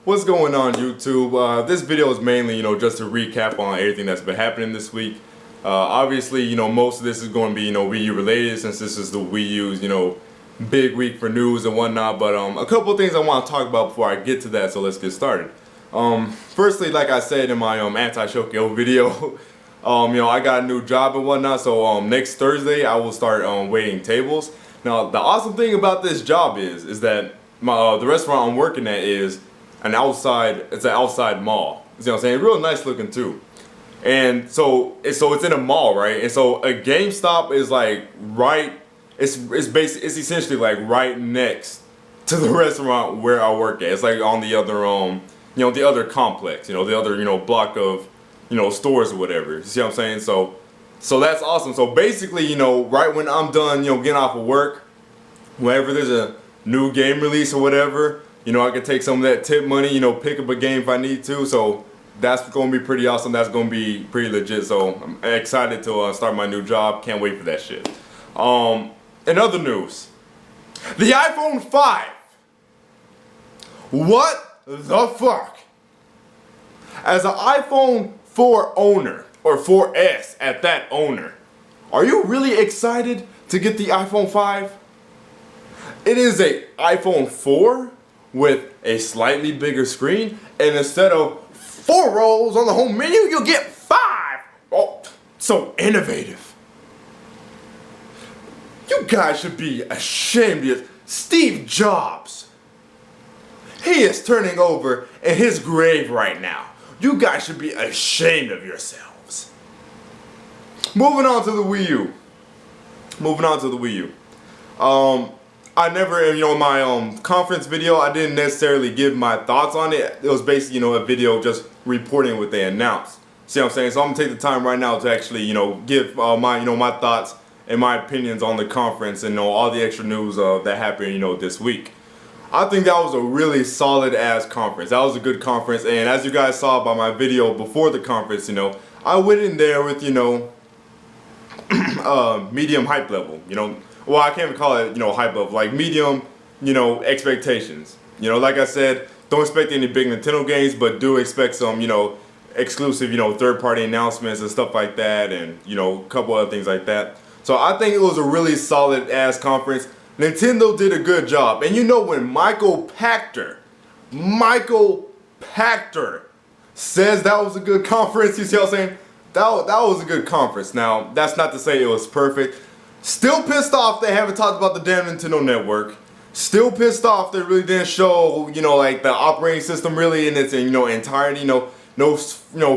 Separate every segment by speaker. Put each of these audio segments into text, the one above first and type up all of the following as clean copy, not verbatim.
Speaker 1: What's going on, YouTube? This video is mainly, just to recap on everything that's been happening this week. Obviously, most of this is going to be, Wii U related, since this is the Wii U's, big week for news and whatnot. But a couple of things I want to talk about before I get to that, so let's get started. Firstly, like I said in my anti-Shokio video, I got a new job and whatnot, so next Thursday I will start waiting tables. Now, the awesome thing about this job is that the restaurant I'm working at is it's an outside mall. You know what I'm saying? Real nice looking too. And so it's in a mall, right? And so a GameStop is like it's essentially like right next to the restaurant where I work at. It's like on the other the other complex, the other block of stores or whatever. You see what I'm saying? So that's awesome. So basically, right when I'm done, getting off of work, whenever there's a new game release or whatever, I can take some of that tip money, pick up a game if I need to. So that's going to be pretty awesome. That's going to be pretty legit. So I'm excited to start my new job. Can't wait for that shit. In other news, the iPhone 5. What the fuck? As an iPhone 4 owner, or 4S at that owner, are you really excited to get the iPhone 5? It is a iPhone 4 with a slightly bigger screen, and instead of 4 rows on the home menu, you'll get 5. Oh, so innovative. You guys should be ashamed of you. Steve Jobs. He is turning over in his grave right now. You guys should be ashamed of yourselves. Moving on to the Wii U. I never, in my conference video, I didn't necessarily give my thoughts on it. It was basically, a video just reporting what they announced. See what I'm saying? So I'm gonna take the time right now to actually, give my thoughts and my opinions on the conference and all the extra news that happened, this week. I think that was a really solid ass conference. That was a good conference, and as you guys saw by my video before the conference, I went in there with, medium hype level, well, I can't even call it, hype level, like medium, expectations. Like I said, don't expect any big Nintendo games, but do expect some, exclusive, third-party announcements and stuff like that, and, a couple other things like that. So I think it was a really solid ass conference. Nintendo did a good job. And when Michael Pachter says that was a good conference, you see what I'm saying? That was a good conference. Now, that's not to say it was perfect. Still pissed off they haven't talked about the damn Nintendo Network. Still pissed off they really didn't show, like the operating system really in its, entirety. No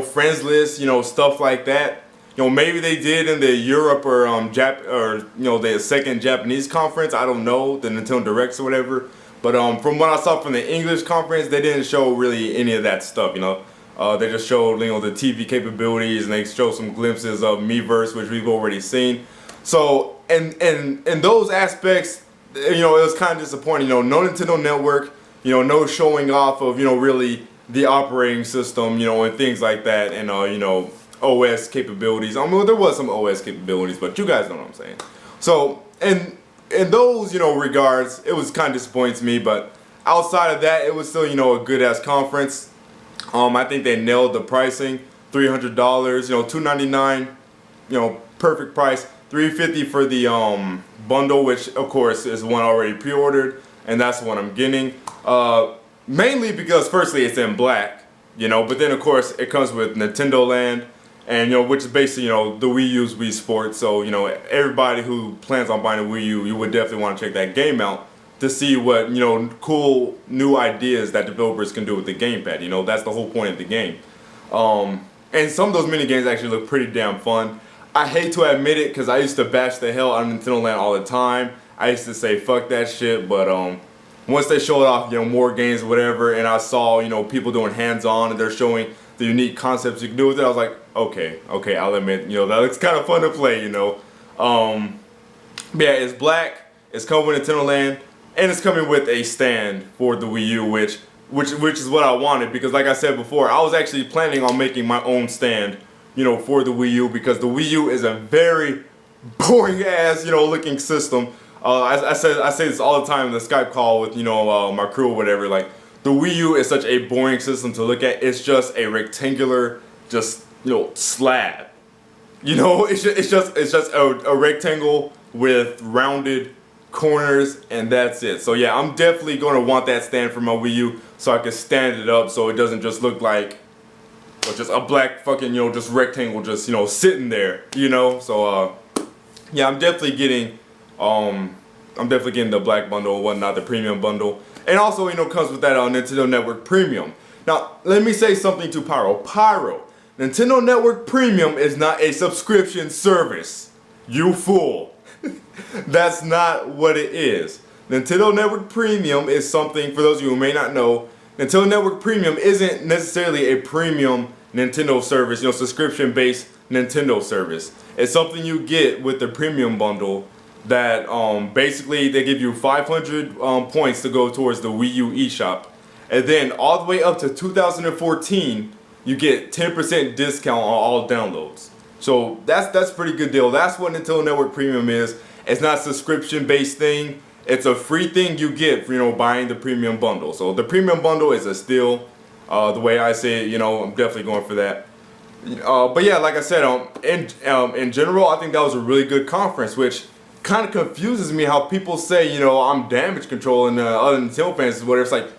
Speaker 1: friends list, stuff like that. Maybe they did in the Europe or the second Japanese conference. I don't know, the Nintendo Directs or whatever. But from what I saw from the English conference, they didn't show really any of that stuff. They just showed the TV capabilities, and they showed some glimpses of Miiverse, which we've already seen. So in those aspects, it was kind of disappointing. No Nintendo Network. No showing off of really the operating system. And things like that, and OS capabilities. I mean, there was some OS capabilities, but you guys know what I'm saying. So, in those, regards, it was kind of disappointing to me, but outside of that, it was still, a good-ass conference. I think they nailed the pricing. $300, $299, perfect price. $350 for the bundle, which, of course, is one already pre-ordered, and that's the one I'm getting. Mainly because, firstly, it's in black, but then, of course, it comes with Nintendo Land, and which is basically the Wii U's Wii Sports. So everybody who plans on buying a Wii U, you would definitely want to check that game out to see what cool new ideas that developers can do with the gamepad. That's the whole point of the game. And some of those mini games actually look pretty damn fun. I hate to admit it because I used to bash the hell out of Nintendo Land all the time. I used to say fuck that shit, but once they showed off more games or whatever, and I saw people doing hands-on and they're showing the unique concepts you can do with it, I was like, okay, I'll admit, that looks kind of fun to play, But yeah, it's black, it's coming with Nintendo Land, and it's coming with a stand for the Wii U, which is what I wanted, because like I said before, I was actually planning on making my own stand, for the Wii U, because the Wii U is a very boring ass, looking system. I say this all the time in the Skype call with, my crew or whatever, like, the Wii U is such a boring system to look at. It's just a rectangular, just, you know, slab. You know, it's just a rectangle with rounded corners, and that's it. So yeah, I'm definitely gonna want that stand for my Wii U so I can stand it up so it doesn't just look like just a black fucking, you know, just rectangle just, you know, sitting there, you know. So yeah, I'm definitely getting the black bundle and whatnot, the premium bundle. And also, you know, comes with that Nintendo Network Premium. Now, let me say something to Pyro. Nintendo Network Premium is not a subscription service. You fool. That's not what it is. Nintendo Network Premium is something, for those of you who may not know, Nintendo Network Premium isn't necessarily a premium Nintendo service, you know, subscription-based Nintendo service. It's something you get with the premium bundle that basically they give you 500 points to go towards the Wii U eShop. And then all the way up to 2014, you get 10% discount on all downloads. So that's a pretty good deal. That's what Nintendo Network Premium is. It's not a subscription-based thing. It's a free thing you get for, you know, buying the premium bundle. So the premium bundle is a steal. The way I say it, you know, I'm definitely going for that. But yeah, like I said, in general, I think that was a really good conference, which kind of confuses me how people say, you know, I'm damage control, and other Nintendo fans is whatever. It's like,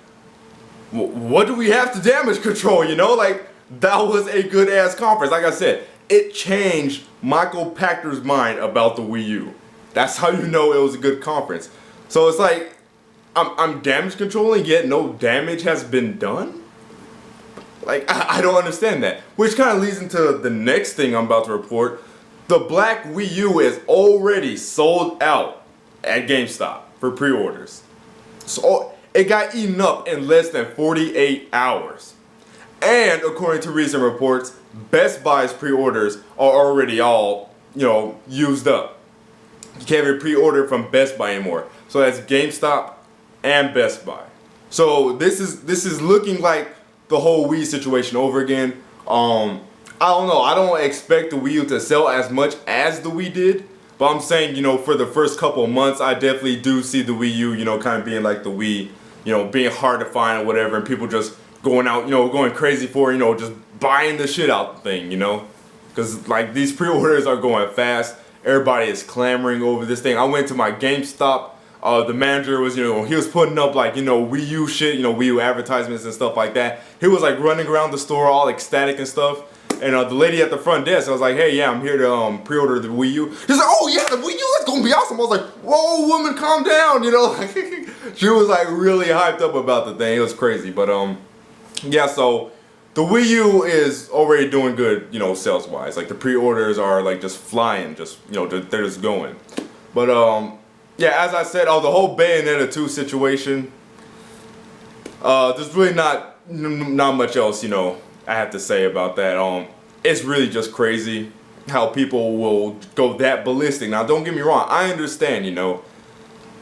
Speaker 1: what do we have to damage control, you know? Like, that was a good ass conference. Like I said, it changed Michael Pachter's mind about the Wii U. That's how you know it was a good conference. So it's like, I'm damage controlling, yet no damage has been done? Like, I don't understand that. Which kind of leads into the next thing I'm about to report. The black Wii U is already sold out at GameStop for pre-orders. So it got eaten up in less than 48 hours. And according to recent reports, Best Buy's pre-orders are already all, you know, used up. You can't even pre-order from Best Buy anymore. So that's GameStop and Best Buy. So this is looking like the whole Wii situation over again. I don't know. I don't expect the Wii U to sell as much as the Wii did. But I'm saying, you know, for the first couple of months, I definitely do see the Wii U, you know, kind of being like the Wii, you know, being hard to find or whatever. And people just going out, you know, going crazy for, you know, just buying the shit out the thing, you know. Because, like, these pre-orders are going fast. Everybody is clamoring over this thing. I went to my GameStop. The manager was, you know, he was putting up, like, you know, Wii U shit, you know, Wii U advertisements and stuff like that. He was, like, running around the store all ecstatic and stuff. And the lady at the front desk, I was like, hey, yeah, I'm here to pre-order the Wii U. She's like, oh, yeah, the Wii U, that's going to be awesome. I was like, whoa, woman, calm down, you know. She was, like, really hyped up about the thing. It was crazy. But, yeah, so the Wii U is already doing good, you know, sales-wise. Like, the pre-orders are, like, just flying. Just, you know, they're just going. But, yeah, as I said, the whole Bayonetta 2 situation, there's really not much else, you know, I have to say about that. It's really just crazy how people will go that ballistic. Now, don't get me wrong, I understand, you know,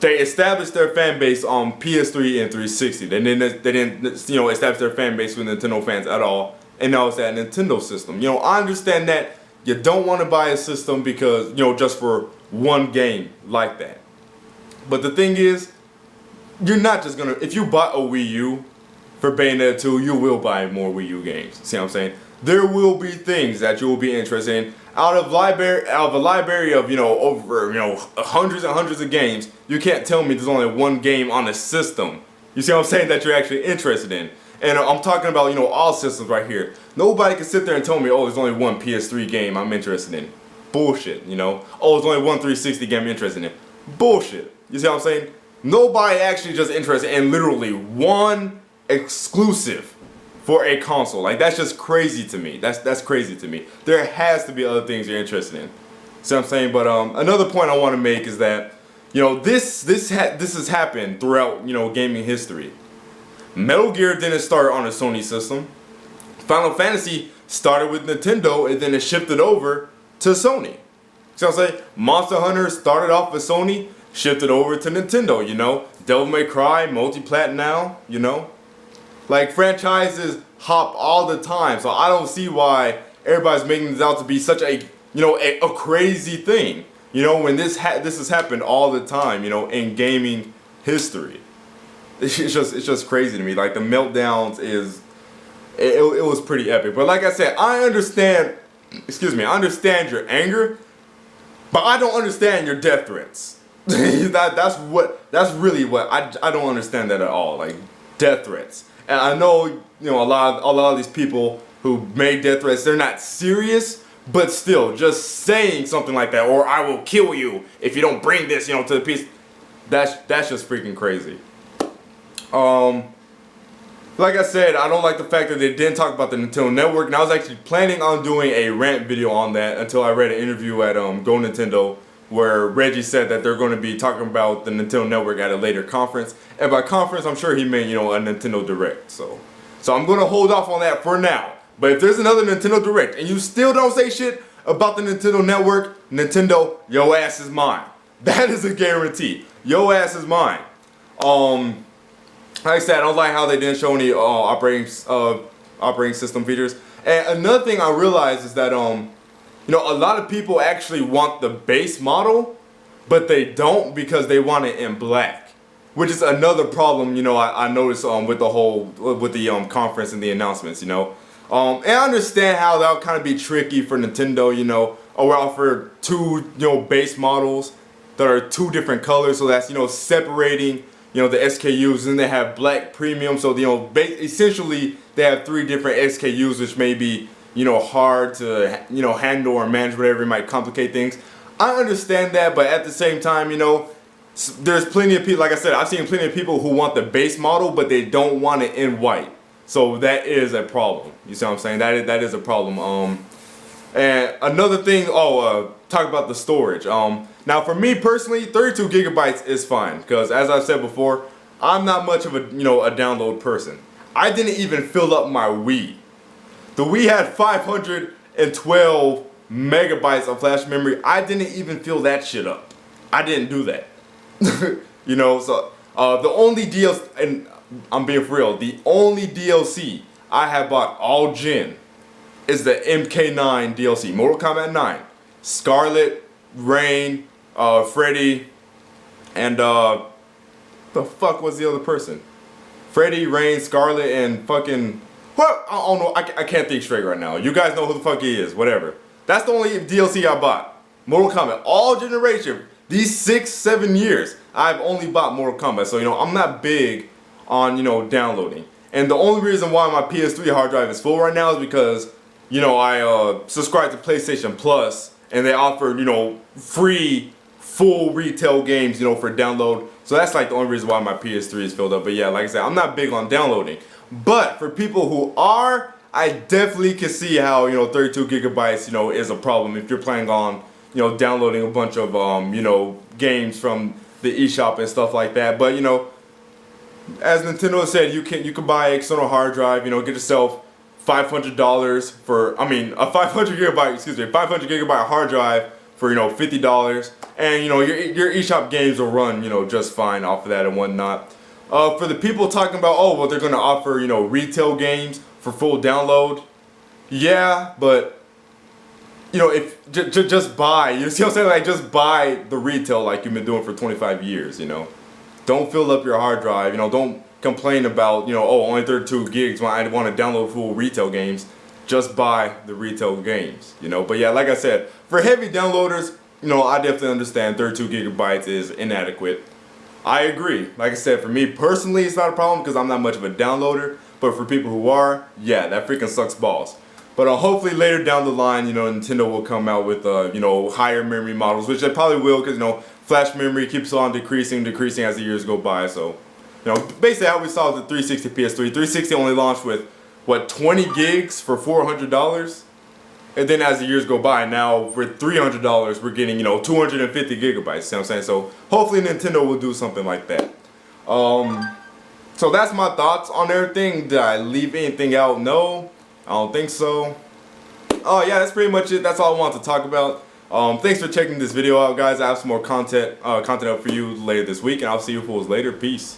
Speaker 1: they established their fan base on PS3 and 360. They didn't, you know, establish their fan base with Nintendo fans at all. And now it's that Nintendo system. You know, I understand that you don't want to buy a system because, you know, just for one game like that. But the thing is, you're not just gonna, if you buy a Wii U for Bayonetta 2, you will buy more Wii U games. See what I'm saying? There will be things that you will be interested in. Out of a library of, you know, over, you know, hundreds and hundreds of games, you can't tell me there's only one game on the system. You see what I'm saying, that you're actually interested in. And I'm talking about, you know, all systems right here. Nobody can sit there and tell me, oh, there's only one PS3 game I'm interested in. Bullshit, you know. Oh, there's only one 360 game I'm interested in. Bullshit. You see what I'm saying? Nobody actually just interested in literally one exclusive for a console. Like, that's just crazy to me. That's crazy to me. There has to be other things you're interested in. See what I'm saying? But another point I want to make is that, you know, this has happened throughout, you know, gaming history. Metal Gear didn't start on a Sony system. Final Fantasy started with Nintendo and then it shifted over to Sony. See what I'm saying? Monster Hunter started off with Sony, shifted over to Nintendo, you know. Devil May Cry, multi-plat now, you know. Like, franchises hop all the time, so I don't see why everybody's making this out to be such a, you know, a crazy thing. You know, when this has happened all the time, you know, in gaming history. it's just crazy to me. Like the meltdowns it was pretty epic. But like I said, I understand. Excuse me. I understand your anger, but I don't understand your death threats. That's really what I don't understand that at all. Like death threats. And I know, you know, a lot of these people who make death threats, they're not serious, but still, just saying something like that, or I will kill you if you don't bring this, you know, to the piece. That's just freaking crazy. Like I said, I don't like the fact that they didn't talk about the Nintendo Network, and I was actually planning on doing a rant video on that until I read an interview at Go Nintendo where Reggie said that they're going to be talking about the Nintendo Network at a later conference. And by conference, I'm sure he meant, you know, a Nintendo Direct. So I'm going to hold off on that for now. But if there's another Nintendo Direct and you still don't say shit about the Nintendo Network, Nintendo, your ass is mine. That is a guarantee. Your ass is mine. Like I said, I don't like how they didn't show any operating system features. And another thing I realized is that you know, a lot of people actually want the base model, but they don't because they want it in black, which is another problem. You know, I noticed with the conference and the announcements. You know, and I understand how that would kind of be tricky for Nintendo. You know, we'll offer two base models that are two different colors, so that's separating the SKUs, and they have black premium, so essentially they have three different SKUs, which may be hard to handle or manage, whatever. It might complicate things. I understand that, but at the same time, there's plenty of people, like I said, I've seen plenty of people who want the base model, but they don't want it in white. So that is a problem. You see what I'm saying? That is a problem. And another thing, talk about the storage. Now for me personally, 32 gigabytes is fine, because as I said before, I'm not much of a a download person. I didn't even fill up my Wii. The Wii had 512 megabytes of flash memory. I didn't even fill that shit up. I didn't do that. So the only DLC, and I'm being for real, the only DLC I have bought all gen is the MK9 DLC, Mortal Kombat 9. Scarlet, Rain, Freddy, and the fuck was the other person? Freddy, Rain, Scarlet, and fucking what? I don't know. I can't think straight right now. You guys know who the fuck he is. Whatever. That's the only DLC I bought. Mortal Kombat, all generation. These 6-7 years, I've only bought Mortal Kombat. So I'm not big on downloading. And the only reason why my PS3 hard drive is full right now is because I subscribe to PlayStation Plus, and they offer free full retail games for download. So that's like the only reason why my PS3 is filled up. But yeah, like I said, I'm not big on downloading. But for people who are, I definitely can see how 32 gigabytes is a problem if you're planning on downloading a bunch of games from the eShop and stuff like that. But as Nintendo said, you can buy an external hard drive. Get yourself $500 for, a 500 gigabyte hard drive for $50, and your eShop games will run just fine off of that and whatnot. For the people talking about they're gonna offer retail games for full download, yeah, but if just buy, you see what I'm saying, like just buy the retail like you've been doing for 25 years. Don't fill up your hard drive. Don't complain about only 32 gigs when I want to download full retail games. Just buy the retail games. But yeah, like I said, for heavy downloaders, I definitely understand 32 gigabytes is inadequate. I agree. Like I said, for me personally, it's not a problem because I'm not much of a downloader. But for people who are, yeah, that freaking sucks balls. But hopefully later down the line, Nintendo will come out with higher memory models, which they probably will, because flash memory keeps on decreasing as the years go by. So basically how we saw the 360 PS3. 360 only launched with what, 20 gigs for $400, and then as the years go by, now for $300 we're getting 250 gigabytes. You know what I'm saying? So hopefully Nintendo will do something like that. So that's my thoughts on everything. Did I leave anything out? No, I don't think so. Oh yeah, that's pretty much it. That's all I wanted to talk about. Thanks for checking this video out, guys. I have some more content up for you later this week, and I'll see you fools later. Peace.